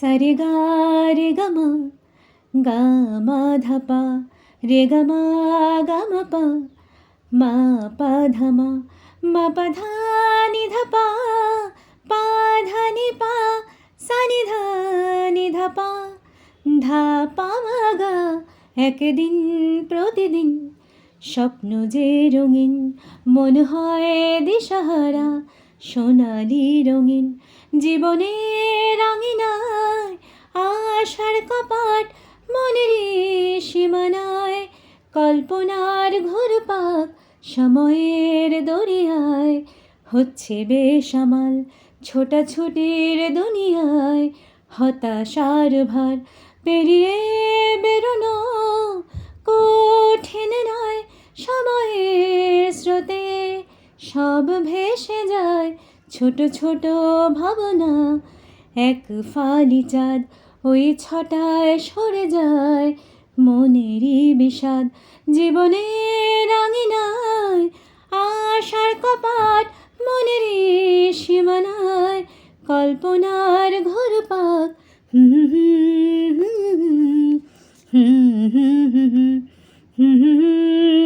সারে গা রে গা মা, গা মা ধা পা, রে গা মা গা মা পা, মা পা ধা মা পা ধা নি ধা পা, পা ধা নি পা, সা নি ধা ধা পা মা গা। একদিন প্রতিদিন স্বপ্ন যে রঙিন, মন হয় দিশাহারা, সোনালি রঙিন জীবনের রঙিনায়। আশার কপাট মনের সীমানায়, কল্পনার ঘুরপাক সময়ের দরিয়ায়। হচ্ছে বেসামাল ছোটাছুটির দুনিয়ায়, হতাশার ভার পেরিয়ে বেরোনো কঠিন নয়। সময়ের স্রোতে সব ভেসে যায়, ছোট ছোট ভাবনা। এক ফালি চাঁদ ওই ছটায় সরে যায়, মনেরই বিষাদ জীবনের রাঙিনায়। আশার কপাট মনেরই সীমানায়, কল্পনার ঘুরপাক। হুম হুম হুম হুম হুম হুম হুম হুম হুম হুম